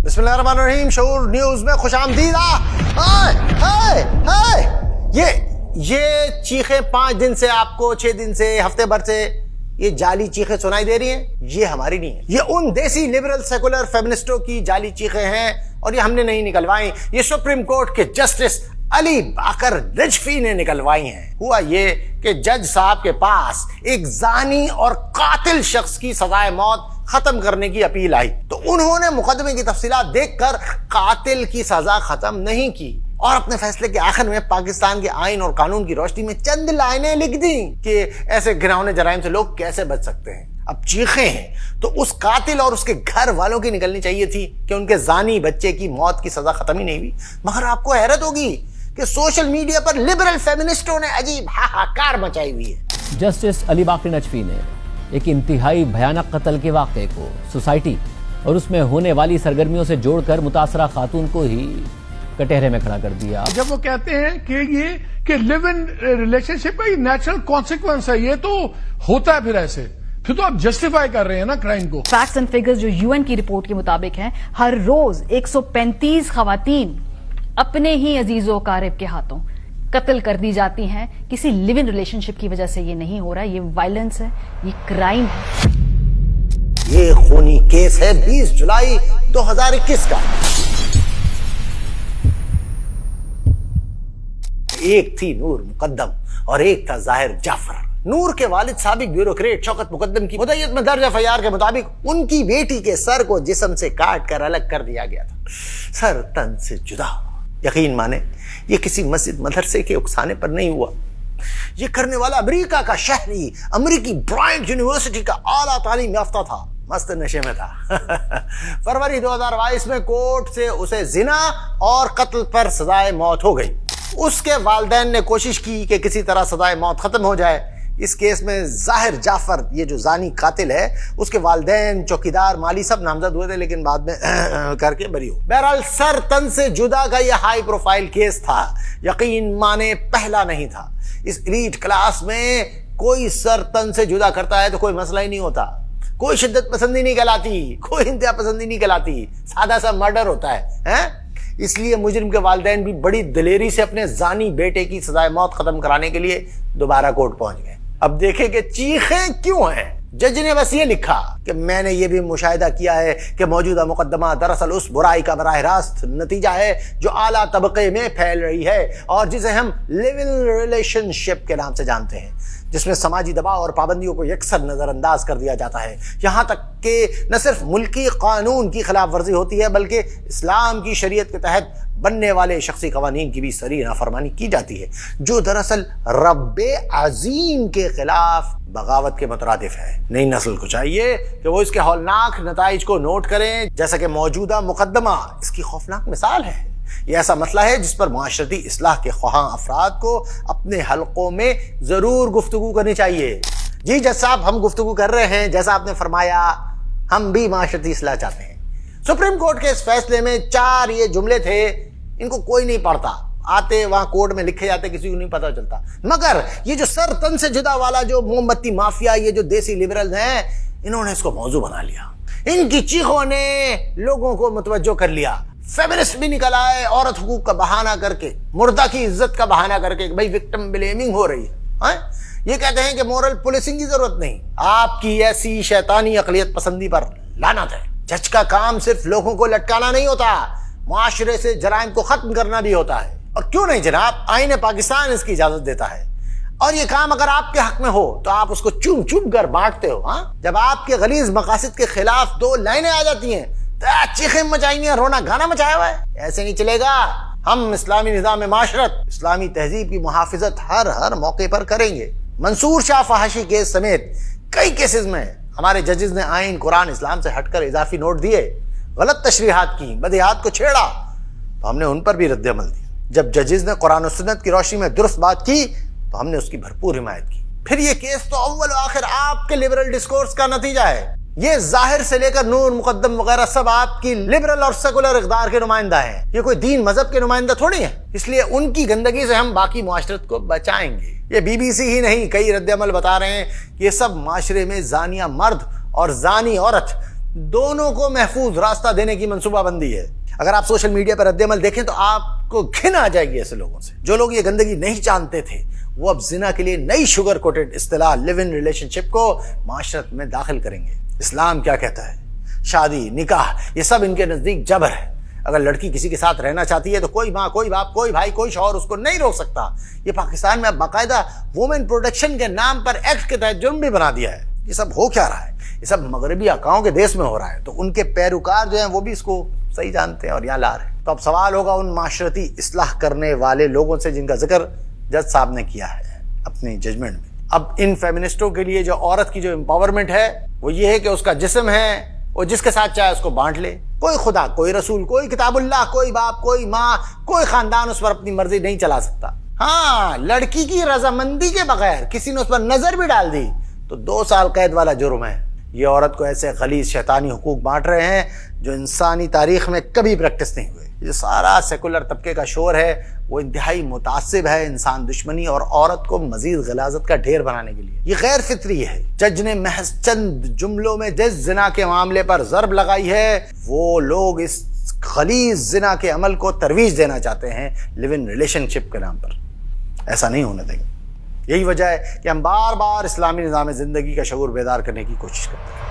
बिस्मिल्लाहिर्रहमानिर्रहीम। शऊर न्यूज में खुश आमदीद। ये चीखें 5 दिन से आपको 6 दिन से हफ्ते भर से ये जाली चीखें सुनाई दे रही हैं, ये हमारी नहीं है। ये उन देसी लिबरल सेकुलर फेमिनिस्टों की जाली चीखें हैं और ये हमने नहीं निकलवाई, ये सुप्रीम कोर्ट के जस्टिस अली बाकर रिजवी ने निकलवाई हैं। हुआ ये कि जज साहब के पास एक जानी और कातिल शख्स की सजाए मौत खत्म करने की अपील आई, तो उन्होंने मुकदमे की तफसीलात देखकर कातिल की सजा खत्म नहीं की और अपने फैसले के आखिर में पाकिस्तान के आइन और कानून की रोशनी में चंद लाइनें लिख दी कि ऐसे घिनौने जराइम से लोग कैसे बच सकते हैं। अब चीखें हैं तो उस कातिल और उसके घर वालों की निकलनी चाहिए थी कि उनके जानी बच्चे की मौत की सजा खत्म ही नहीं हुई। मगर आपको हैरत होगी कि सोशल मीडिया पर लिबरल फेमिनिस्टों ने अजीब हाहाकार मचाई हुई है। जस्टिस अली बाकर रिजवी ने एक इंतहाई भयानक कत्ल के वाक़े को सोसाइटी और उसमें होने वाली सरगर्मियों से जोड़कर मुतासरा खातून को ही कटहरे में खड़ा कर दिया। जब वो कहते हैं कि ये कि लिव इन रिलेशनशिप का नेचुरल कॉन्सिक्वेंस है, ये तो होता है, फिर तो आप जस्टिफाई कर रहे हैं ना क्राइम को। फैक्ट्स एंड फिगर्स जो यूएन की रिपोर्ट के मुताबिक हैं, हर रोज 135 खवातीन अपने ही अजीजों कारिब के हाथों कत्ल कर दी जाती हैं। किसी लिव इन रिलेशनशिप की वजह से ये नहीं हो रहा, ये वायलेंस है, ये क्राइम है। ये खूनी केस है 20 जुलाई 2021 का। एक थी नूर मुकद्दम और एक था जाहिर जाफर। नूर के वालिद साबिक ब्यूरोक्रेट शौकत मुकद्दम की मुद्दत में दर्ज एफआईआर के मुताबिक उनकी बेटी के सर को जिस्म से काट कर अलग कर दिया गया था, सर तन से जुदा। यकीन माने ये किसी मस्जिद मदरसे के उकसाने पर नहीं हुआ। ये करने वाला अमेरिका का शहरी, अमेरिकी ब्रायंट यूनिवर्सिटी का आला तालीम याफ्ता था, मस्त नशे में था। फरवरी 2022 में कोर्ट से उसे जिना और कत्ल पर सजाए मौत हो गई। उसके वालिदैन ने कोशिश की कि किसी तरह सजाए मौत खत्म हो जाए। इस केस में जाहिर जाफर, ये जो जानी कातिल है, उसके वालिदैन, चौकीदार, माली सब नामजद हुए थे, लेकिन बाद में करके बरी हो। बहरहाल सर तन से जुदा का यह हाई प्रोफाइल केस था, यकीन माने पहला नहीं था। इस एलीट क्लास में कोई सर तन से जुदा करता है तो कोई मसला ही नहीं होता, कोई शिद्दत पसंदी नहीं कहलाती, कोई इंतहा पसंदी नहीं कहलाती, सादा सा मर्डर होता है? इसलिए मुजरिम के वालिदैन भी बड़ी दलेरी से अपने जानी बेटे की सजाए मौत खत्म कराने के लिए दोबारा कोर्ट पहुंच गए। अब देखें कि चीखें क्यों हैं। जज ने बस ये लिखा कि मैंने ये भी मुशाहिदा किया है कि मौजूदा मुकदमा दरअसल उस बुराई का बराह रास्त नतीजा है जो आला तबके में फैल रही है और जिसे हम लिव इन रिलेशनशिप के नाम से जानते हैं, जिसमें समाजी दबाव और पाबंदियों को यकसर नजरअंदाज कर दिया जाता है। यहाँ तक कि न सिर्फ मुल्की कानून की खिलाफ वर्जी होती है बल्कि इस्लाम की शरीयत के तहत बनने वाले शख्सी कवानीन की भी सरी नाफरमानी की जाती है, जो दरअसल रब्बे अजीम के खिलाफ बगावत के मुतरादिफ है। नई नस्ल को चाहिए कि वो इसके हौलनाक नताइज को नोट करें, जैसा कि मौजूदा मुकदमा इसकी खौफनाक मिसाल है। ये ऐसा मसला है जिस पर मुआशरती इस्लाह के ख्वाहां अफराद को अपने हलकों में जरूर गुफ्तगू करनी चाहिए। जी जज साहब, हम गुफ्तगू कर रहे हैं, जैसा आपने फरमाया, हम भी मुआशरती इस्लाह चाहते हैं। सुप्रीम कोर्ट के इस फैसले में 4 ये जुमले थे, इनको कोई नहीं पढ़ता, आते वहां कोर्ट में लिखे जाते, किसी को नहीं पता चलता। मगर ये जो सर तन से जुदा वाला जो मोमबत्ती माफिया, ये जो देसी लिबरल हैं, इन्होंने इसको मौजू बना लिया। इनकी चीखों ने लोगों को मुतवज्जो कर लिया। फेमिनिस्ट भी निकल आए औरत हुकूक का बहाना करके, मुर्दा की इज्जत का बहाना करके, भाई विक्टिम ब्लेमिंग हो रही है। ये कहते हैं कि मोरल पुलिसिंग की जरूरत नहीं। आपकी ऐसी शैतानी अकलियत पसंदी पर लानत है। जज का काम सिर्फ लोगों को लटकाना नहीं होता, मुआशरे से जराइम को खत्म करना भी होता है। और क्यों नहीं जनाब, आईन पाकिस्तान इसकी इजाजत देता है। और ये काम अगर आपके हक में हो तो आप उसको चुम चुम कर बांटते हो। जब आपके गलीज मकासद के खिलाफ 2 लाइनें आ जाती हैं तो चीखें मचाई हुई, रोना गाना मचाया हुआ है, ऐसे नहीं चलेगा। हम इस्लामी निज़ाम माशरत, इस्लामी तहजीब की मुहाफिजत हर मौके पर करेंगे। मंसूर शाह फहाशी केस समेत कई केसेस में हमारे जजेस ने आइन, कुरान, इस्लाम से हटकर इजाफी नोट दिए, गलत तशरीहात की, बदियात को छेड़ा, तो हमने उन पर भी रद्द-ए-अमल दिया। जब जजेस ने कुरान और सुन्नत की रोशनी में दुरुस्त बात की तो हमने उसकी भरपूर हिमायत की। फिर ये केस तो अव्वल आखिर आपके लिबरल डिस्कोर्स का नतीजा है। ये जाहिर से लेकर नूर मुकद्दम वगैरह सब आपकी लिबरल और सेकुलर इक़दार के नुमाइंदा हैं। ये कोई दीन मजहब के नुमाइंदा थोड़ी है, इसलिए उनकी गंदगी से हम बाकी मुआशरत को बचाएंगे। ये बीबीसी ही नहीं, कई रद्द-ए-अमल बता रहे हैं कि ये सब माशरे में जानिया मर्द और जानी औरत दोनों को महफूज रास्ता देने की मंसूबा बंदी है। अगर आप सोशल मीडिया पर रद्द-ए-अमल देखें तो आपको घिन आ जाएगी ऐसे लोगों से। जो लोग ये गंदगी नहीं जानते थे वो अब जिना के लिए नई शुगर कोटेड इस्तिलाह लिव इन रिलेशनशिप को माशरत में दाखिल करेंगे। इस्लाम क्या कहता है? शादी, निकाह, ये सब इनके नजदीक जबर है। अगर लड़की किसी के साथ रहना चाहती है तो कोई माँ, कोई बाप, कोई भाई, कोई शौहर उसको नहीं रोक सकता। ये पाकिस्तान में अब बाकायदा वुमेन प्रोटेक्शन के नाम पर एक्ट के तहत जुर्म भी बना दिया है। ये सब हो क्या रहा है? ये सब मगरबी आकाओं के देश में हो रहा है, तो उनके पैरोकार जो हैं वो भी इसको सही जानते हैं और यहाँ ला रहे हैं। तो अब सवाल होगा उन माशरती इस्लाह करने वाले लोगों से जिनका जिक्र जज साहब ने किया है अपनी जजमेंट में। अब इन फेमिनिस्टों के लिए जो औरत की जो एम्पावरमेंट है वो ये है कि उसका जिस्म है, वो जिसके साथ चाहे उसको बांट ले। कोई खुदा, कोई रसूल, कोई किताबुल्लाह, कोई बाप, कोई माँ, कोई खानदान उस पर अपनी मर्जी नहीं चला सकता। हाँ, लड़की की रजामंदी के बगैर किसी ने उस पर नजर भी डाल दी तो 2 साल कैद वाला जुर्म है। ये औरत को ऐसे गलीज शैतानी हुकूक बांट रहे हैं जो इंसानी तारीख में कभी प्रैक्टिस नहीं हुए। ये सारा सेकुलर तबके का शोर है वो इंतहाई मुतासिब है इंसान दुश्मनी और औरत को मजीद गलाजत का ढेर बनाने के लिए। ये गैर फितरी है। जज ने महज चंद जुमलों में जिस जिना के मामले पर ज़र्ब लगाई है वो लोग इस गलीज जिना के अमल को तरवीज देना चाहते हैं लिव इन रिलेशनशिप के नाम पर। ऐसा नहीं होने देंगे। यही वजह है कि हम बार बार इस्लामी निज़ाम ज़िंदगी का शऊर बेदार करने की कोशिश करते हैं।